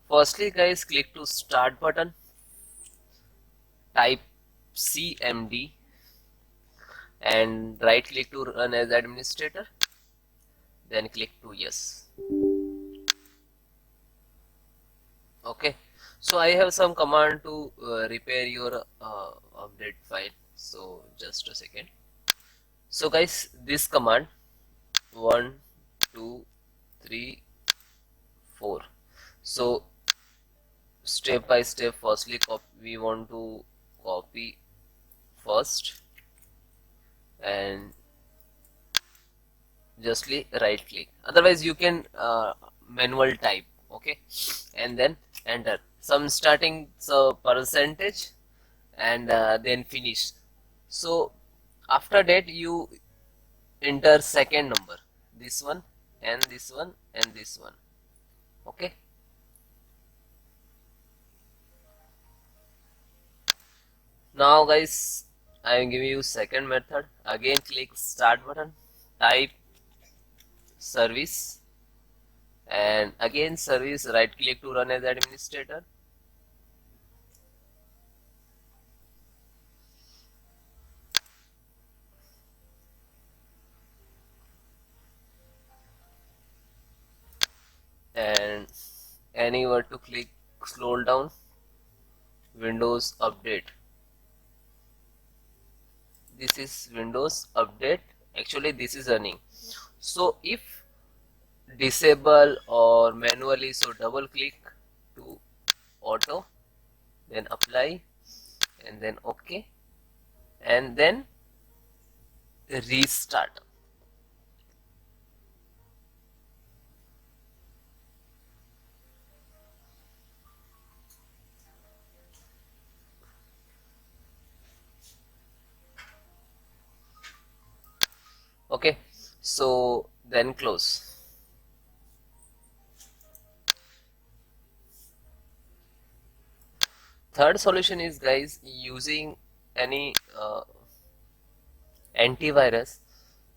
Firstly guys, click to start button, type CMD and right click to run as administrator, then click to yes. Okay, so I have some command to repair your update file, so just a second. So guys, this command 1 2 3 4, so step by step, firstly we want to copy first and justly right click, otherwise you can manual type. Okay, and then enter some starting percentage and then finish. So after that you enter second number, this one and this one and this one. Okay, now guys, I am giving you second method. Again click start button, type service, and again service, right click to run as administrator, and anywhere to click scroll down, Windows update. This is Windows update, actually this is running. So if disable or manually, so double click to auto, then apply, and then OK, and then restart. Okay, so then close. Third solution is guys, using any antivirus.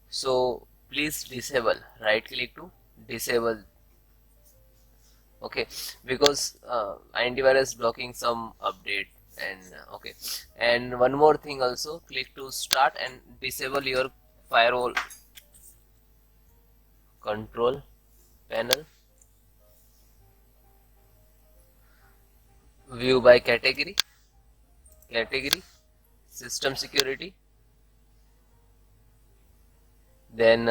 So please disable, right click to disable. Okay, because antivirus blocking some update. And okay, and one more thing also, click to start and disable your firewall control panel, view by category, system security, then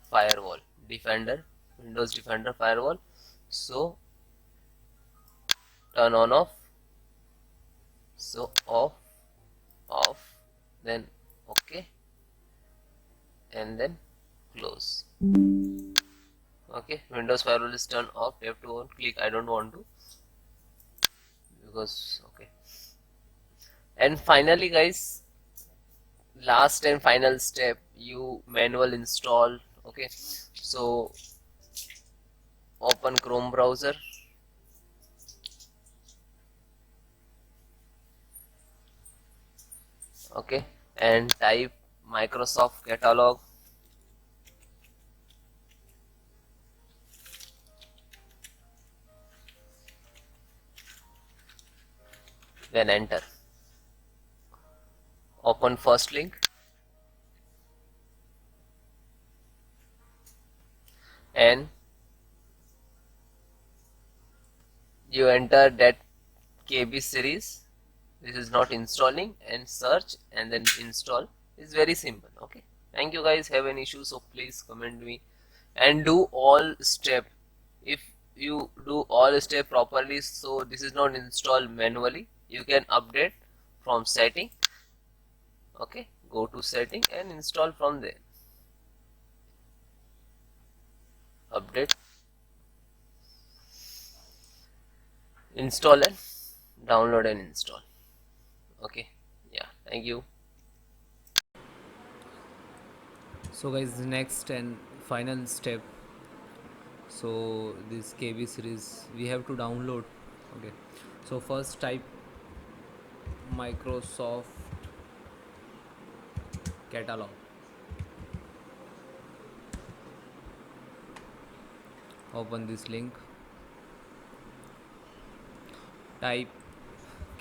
firewall defender, Windows defender firewall. So turn on off, so off, then okay, and then close. Okay, Windows firewall is turned off, tap to on, click I don't want to, because okay. And finally guys, last and final step, you manual install. Okay, so open Chrome browser, okay, and type Microsoft catalog, then enter. Open first link and you enter that KB series. This is not installing, and search and then install. Is very simple. Okay, thank you guys. Have any issues, so please comment me and do all step. If you do all step properly, so this is not installed manually, you can update from setting. Okay, go to setting and install from there. Update, install, and download and install. Okay, yeah, thank you. So guys, the next and final step, so this KB series we have to download. Okay, so first type Microsoft catalog, open this link, type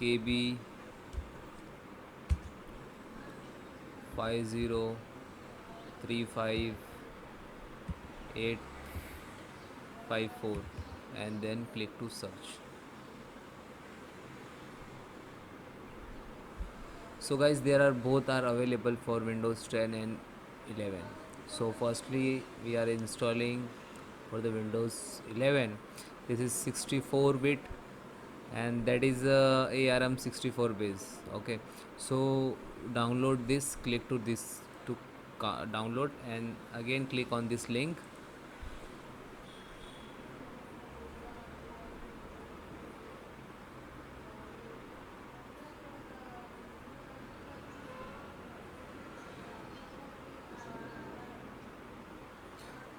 KB5035854 and then click to search. So guys, there are both are available for Windows 10 and 11. So firstly we are installing for the Windows 11. This is 64-bit and that is ARM 64 base. Okay, so download this, click to this to download, and again click on this link.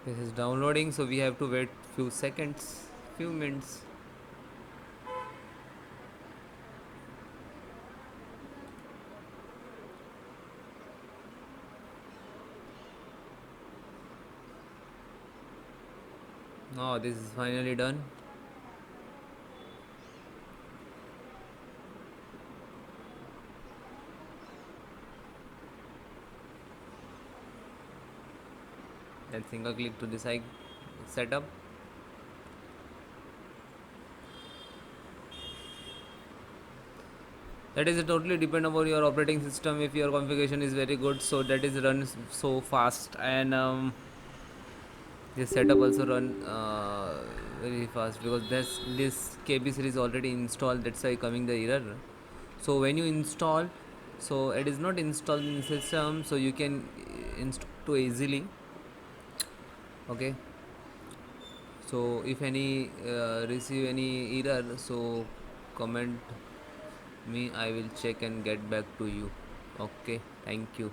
This is downloading, so we have to wait few seconds, few minutes. Now this is finally done. Then single click to this setup. That is totally depend upon your operating system. If your configuration is very good, so that is run so fast, and this setup also run very fast because this KB series already installed. That's why coming the error. So when you install, so it is not installed in the system, so you can install too easily. Okay, so if any receive any error, so comment me, I will check and get back to you. Okay, thank you.